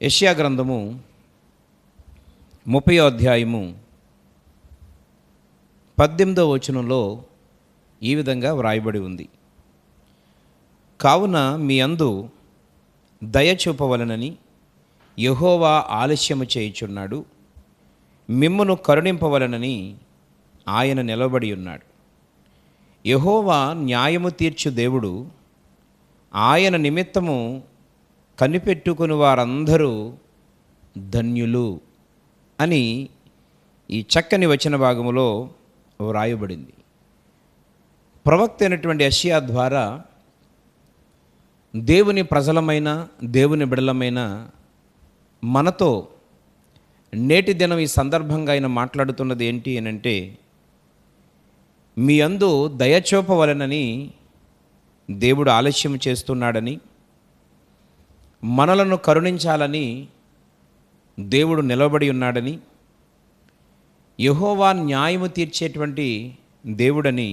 యెషయా గ్రంథము 30వ అధ్యాయము 18వ వచనంలో ఈ విధంగా వ్రాయబడి ఉంది. కావున మీ అందు దయ చూపవలనని యెహోవా ఆలస్యము చేయుచున్నాడు, మిమ్మును కరుణింపవలనని ఆయన నిలబడి ఉన్నాడు. యెహోవా న్యాయము తీర్చు దేవుడు, ఆయన నిమిత్తము కనిపెట్టుకుని వారందరూ ధన్యులు అని ఈ చక్కని వచన భాగములో వ్రాయబడింది. ప్రవక్త అయినటువంటి యెషయా ద్వారా దేవుని ప్రజలమైన దేవుని బిడలమైన మనతో నేటి దినం ఈ సందర్భంగా ఆయన మాట్లాడుతున్నది ఏంటి అని అంటే, మీ అందు దయచూపవలనని దేవుడు ఆలస్యం చేస్తున్నాడని, మనలను కరుణించాలని దేవుడు నిలబడి ఉన్నాడని, యెహోవా న్యాయము తీర్చేటువంటి దేవుడని,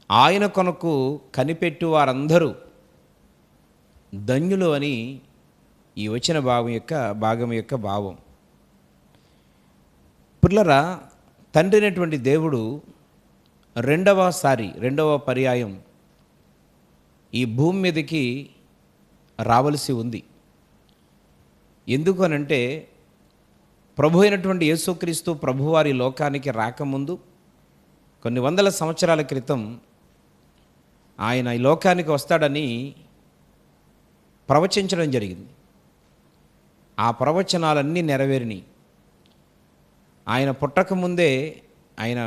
ఆయన కొరకు కనిపెట్టు వారందరూ ధన్యులు అని ఈ వచన భాగం యొక్క భావం. పిల్లరా, తండ్రి అయినటువంటి దేవుడు రెండవ పర్యాయం ఈ భూమి మీదకి రావలసి ఉంది. ఎందుకు అనంటే, ప్రభు అయినటువంటి యేసుక్రీస్తు ప్రభువారి లోకానికి రాకముందు కొన్ని వందల సంవత్సరాల క్రితం ఆయన ఈ లోకానికి వస్తాడని ప్రవచించడం జరిగింది. ఆ ప్రవచనాలన్నీ నెరవేరినాయి. ఆయన పుట్టకముందే, ఆయన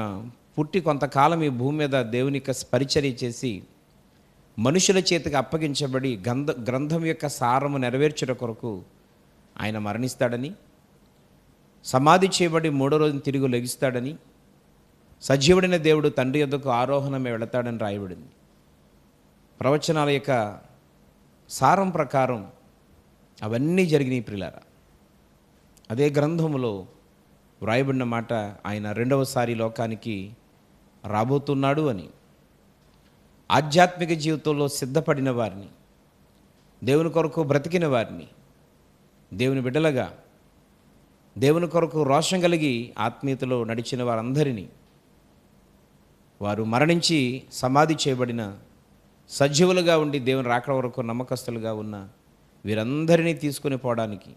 పుట్టి కొంతకాలం ఈ భూమి మీద దేవునికి పరిచర్య చేసి మనుషుల చేతికి అప్పగించబడి గ్రంథం యొక్క సారము నెరవేర్చుట కొరకు ఆయన మరణిస్తాడని, సమాధి చేయబడి 3వ రోజున తిరిగి లెగిస్తాడని, సజీవుడైన దేవుడు తండ్రి యొద్దకు ఆరోహణమే వెళతాడని రాయబడింది. ప్రవచనాల యొక్క సారం ప్రకారం అవన్నీ జరిగినాయి ప్రియులారా. అదే గ్రంథములో వ్రాయబడిన మాట, ఆయన రెండవసారి లోకానికి రాబోతున్నాడు అని. ఆధ్యాత్మిక జీవితంలో సిద్ధపడిన వారిని, దేవుని కొరకు బ్రతికిన వారిని, దేవుని బిడ్డలుగా దేవుని కొరకు రోషం కలిగి ఆత్మీయతలో నడిచిన వారందరినీ, వారు మరణించి సమాధి చేయబడిన సజీవులుగా ఉండి దేవుని రాకడ వరకు నమ్మకస్తులుగా ఉన్న వీరందరినీ తీసుకొని పోవడానికి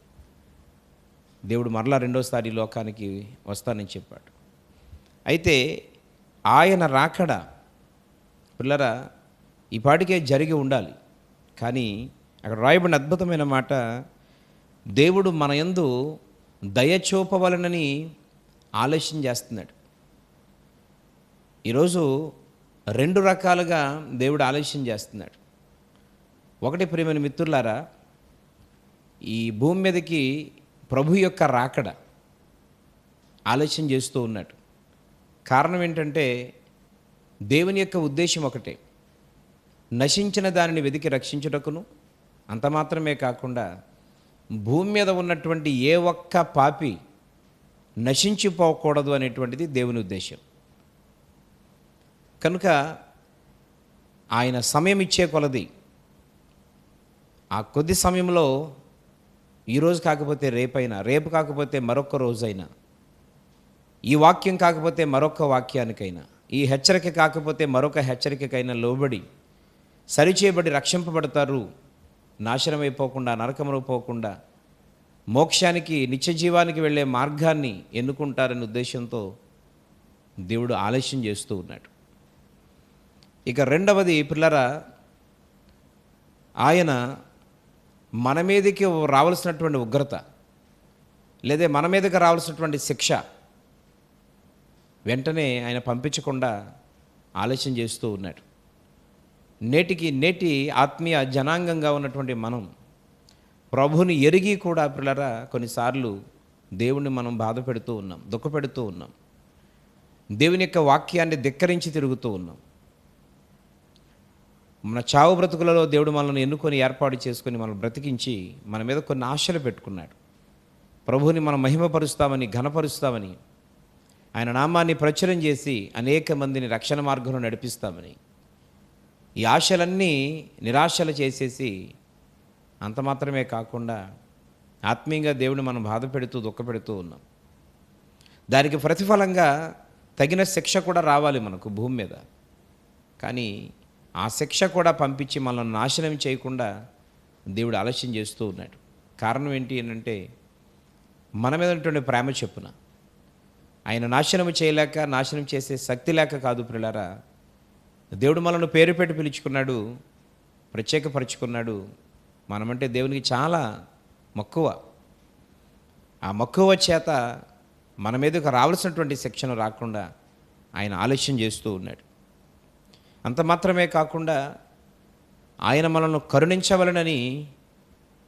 దేవుడు మరలా రెండోసారి లోకానికి వస్తానని చెప్పాడు. అయితే ఆయన రాకడ పిల్లరా ఈ పాటికే జరిగి ఉండాలి. కానీ అక్కడ రాయబడిన అద్భుతమైన మాట, దేవుడు మన యందు దయ చూపవలనని ఆలస్యం చేస్తున్నాడు. ఈరోజు 2 రకాలుగా దేవుడు ఆలస్యం చేస్తున్నాడు. ఒకటి, ప్రియమైన మిత్రులారా, ఈ భూమి మీదకి ప్రభు యొక్క రాకడ ఆలస్యం చేస్తూ ఉన్నాడు. కారణం ఏంటంటే, దేవుని యొక్క ఉద్దేశం ఒకటే, నశించిన దానిని వెతికి రక్షించుటకును, అంత మాత్రమే కాకుండా భూమి మీద ఉన్నటువంటి ఏ ఒక్క పాపి నశించిపోకూడదు అనేటువంటిది దేవుని ఉద్దేశం. కనుక ఆయన సమయం ఇచ్చే కొలది, ఆ కొద్ది సమయంలో ఈరోజు కాకపోతే రేపైనా, రేపు కాకపోతే మరొక రోజైనా, ఈ వాక్యం కాకపోతే మరొక వాక్యానికైనా, ఈ హెచ్చరిక కాకపోతే మరొక హెచ్చరికకైనా లోబడి సరిచేయబడి రక్షింపబడతారు. నాశనమైపోకుండా, నరకమును పోకుండా మోక్షానికి, నిత్య జీవానికి వెళ్ళే మార్గాన్ని ఎన్నుకుంటారనే ఉద్దేశంతో దేవుడు ఆలస్యం చేస్తూ ఉన్నాడు. ఇక రెండవది పిల్లరా, ఆయన మన మీదకి రావాల్సినటువంటి ఉగ్రత, లేదా మన మీదకి రావాల్సినటువంటి శిక్ష వెంటనే ఆయన పంపించకుండా ఆలస్యం చేస్తూ ఉన్నాడు. నేటి ఆత్మీయ జనాంగంగా ఉన్నటువంటి మనం ప్రభుని ఎరిగి కూడా పిల్లరా కొన్నిసార్లు దేవుణ్ణి మనం బాధ పెడుతూ ఉన్నాం, దుఃఖపెడుతూ ఉన్నాం, దేవుని యొక్క వాక్యాన్ని ధిక్కరించి తిరుగుతూ ఉన్నాం. మన చావు బ్రతుకులలో దేవుడు మనల్ని ఎన్నుకొని ఏర్పాటు చేసుకొని మనల్ని బ్రతికించి మన మీద కొన్ని ఆశలు పెట్టుకున్నాడు. ప్రభుని మనం మహిమపరుస్తామని, ఘనపరుస్తామని, ఆయన నామాన్ని ప్రచురం చేసి అనేక మందిని రక్షణ మార్గంలో నడిపిస్తామని, ఈ ఆశలన్నీ నిరాశలు చేసేసి అంత మాత్రమే కాకుండా ఆత్మీయంగా దేవుని మనం బాధ పెడుతూ దుఃఖపెడుతూ ఉన్నాం. దానికి ప్రతిఫలంగా తగిన శిక్ష కూడా రావాలి మనకు భూమి మీద. కానీ ఆ శిక్ష కూడా పంపించి మనల్ని నాశనం చేయకుండా దేవుడు ఆలస్యం చేస్తూ ఉన్నాడు. కారణం ఏంటి అంటే మన మీద ఉన్నటువంటి ప్రేమ చెప్పున. ఆయన నాశనం చేయలేక, నాశనం చేసే శక్తి లేక కాదు ప్రియులారా. దేవుడు మనల్ని పేరు పెట్టి పిలుచుకున్నాడు, ప్రత్యేకపరుచుకున్నాడు. మనమంటే దేవునికి చాలా మక్కువ. ఆ మక్కువ చేత మన మీదకు రావాల్సినటువంటి శిక్షణ రాకుండా ఆయన ఆలస్యం చేస్తూ ఉన్నాడు. అంత మాత్రమే కాకుండా ఆయన మనల్ని కరుణించవలనని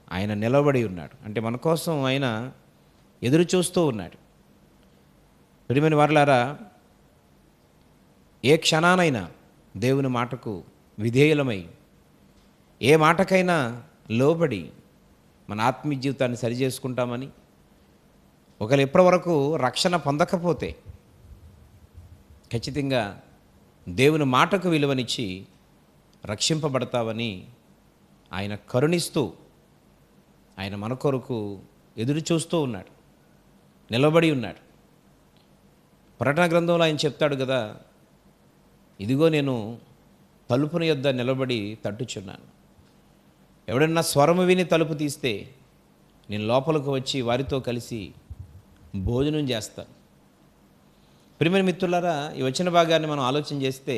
ఆయన నిలబడి ఉన్నాడు. అంటే మన కోసం ఆయన ఎదురు చూస్తూ ఉన్నాడు. ప్రియమైన వారలారా, ఏ క్షణానైనా దేవుని మాటకు విధేయులమై, ఏ మాటకైనా లోబడి మన ఆత్మీయ జీవితాన్ని సరిచేసుకుంటామని, ఒకవేళ ఇప్పటి వరకు రక్షణ పొందకపోతే ఖచ్చితంగా దేవుని మాటకు విలువనిచ్చి రక్షింపబడతావని ఆయన కరుణిస్తూ, ఆయన మన కొరకు ఎదురు చూస్తూ ఉన్నాడు, నిలబడి ఉన్నాడు. ప్రకటన గ్రంథంలో ఆయన చెప్తాడు కదా, ఇదిగో నేను తలుపుని యొద్ద నిలబడి తట్టుచున్నాను. ఎవడన్నా స్వరము విని తలుపు తీస్తే నేను లోపలికి వచ్చి వారితో కలిసి భోజనం చేస్తాను. ప్రియమైన మిత్రులారా, ఈ వచ్చిన భాగాన్ని మనం ఆలోచన చేస్తే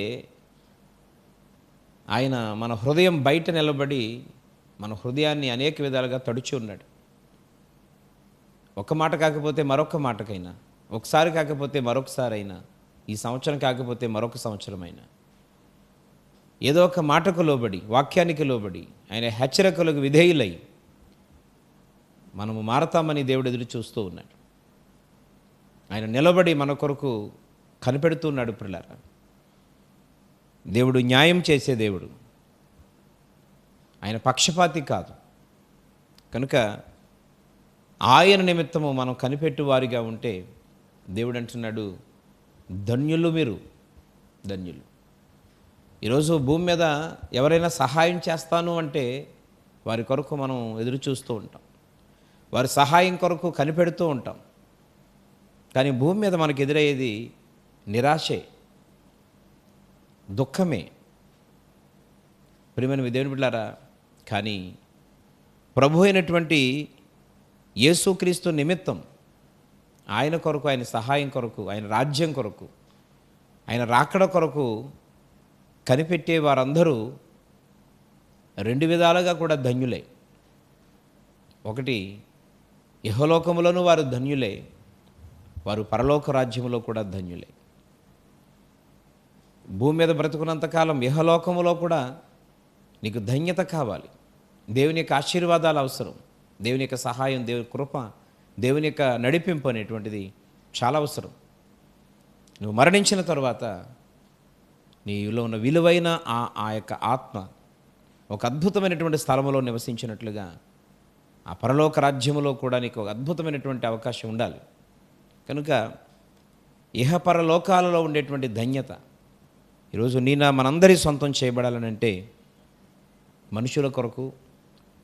ఆయన మన హృదయం బయట నిలబడి మన హృదయాన్ని అనేక విధాలుగా తడుచి ఉన్నాడు. ఒక మాట కాకపోతే మరొక మాటకైనా, ఒకసారి కాకపోతే మరొకసారి అయినా, ఈ సంవత్సరం కాకపోతే మరొక సంవత్సరమైనా ఏదో ఒక మాటకు లోబడి, వాక్యానికి లోబడి, ఆయన హెచ్చరికలకు విధేయులై మనము మారతామని దేవుడు ఎదురు చూస్తూ ఉన్నాడు. ఆయన నిలబడి మన కొరకు కనిపెడుతున్నాడు. ప్రియులారా, దేవుడు న్యాయం చేసే దేవుడు, ఆయన పక్షపాతి కాదు. కనుక ఆయన నిమిత్తము మనం కనిపెట్టు వారిగా ఉంటే దేవుడు అంటున్నాడు, ధన్యులు మీరు, ధన్యులు. ఈరోజు భూమి మీద ఎవరైనా సహాయం చేస్తాను అంటే వారి కొరకు మనం ఎదురు చూస్తూ ఉంటాం, వారి సహాయం కొరకు కనిపెడుతూ ఉంటాం. కానీ భూమి మీద మనకు ఎదురయ్యేది నిరాశే, దుఃఖమే. ప్రియమైన దేవుని బిడ్డలారా, కానీ ప్రభు అయినటువంటి యేసుక్రీస్తు నిమిత్తం ఆయన కొరకు, ఆయన సహాయం కొరకు, ఆయన రాజ్యం కొరకు, ఆయన రాకడ కొరకు కనిపెట్టే వారందరూ రెండు విధాలుగా కూడా ధన్యులే. ఒకటి, ఇహలోకములను వారు ధన్యులే, వారు పరలోక రాజ్యములో కూడా ధన్యులే. భూమి మీద బ్రతుకున్నంతకాలం ఇహలోకములో కూడా నీకు ధన్యత కావాలి. దేవుని యొక్క ఆశీర్వాదాలు అవసరం, దేవుని యొక్క సహాయం, దేవుని కృప, దేవుని యొక్క నడిపింపు అనేటువంటిది చాలా అవసరం. నువ్వు మరణించిన తర్వాత నీలో ఉన్న విలువైన ఆ యొక్క ఆత్మ ఒక అద్భుతమైనటువంటి స్థలంలో నివసించినట్లుగా ఆ పరలోక రాజ్యములో కూడా నీకు ఒక అద్భుతమైనటువంటి అవకాశం ఉండాలి. కనుక ఇహపరలోకాలలో ఉండేటువంటి ధన్యత ఈరోజు మనందరి సొంతం చేయబడాలనంటే మనుషుల కొరకు,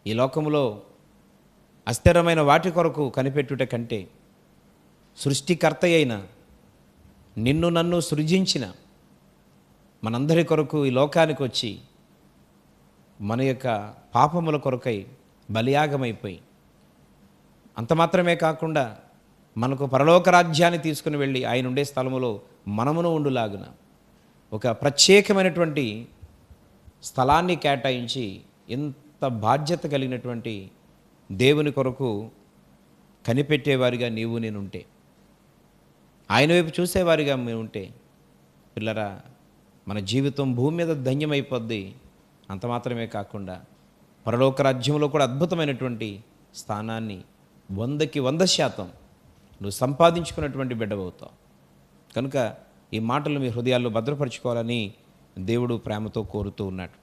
ఈ లోకములో అస్థిరమైన వాటి కొరకు కనిపెట్టుట కంటే సృష్టికర్త అయిన నిన్ను నన్ను సృజించిన మనందరి కొరకు ఈ లోకానికి వచ్చి మన యొక్క పాపముల కొరకై బలియాగమైపోయి, అంత మాత్రమే కాకుండా మనకు పరలోక రాజ్యాన్ని తీసుకుని వెళ్ళి ఆయన ఉండే స్థలములో మనమును ఉండులాగున ఒక ప్రత్యేకమైనటువంటి స్థలాన్ని కేటాయించి, ఎంత బాధ్యత కలిగినటువంటి దేవుని కొరకు కనిపెట్టేవారిగా నీవు నేను ఉంటే, ఆయన వైపు చూసేవారిగా మేము ఉంటే, పిల్లరా, మన జీవితం భూమి మీద ధన్యమైపోద్ది. అంత మాత్రమే కాకుండా పరలోక రాజ్యంలో కూడా అద్భుతమైనటువంటి స్థానాన్ని 100కి 100% నువ్వు సంపాదించుకున్నటువంటి బిడ్డవవుతావు. కనుక ఈ మాటలు మీ హృదయాల్లో భద్రపరచుకోవాలని దేవుడు ప్రేమతో కోరుతూ ఉన్నాడు.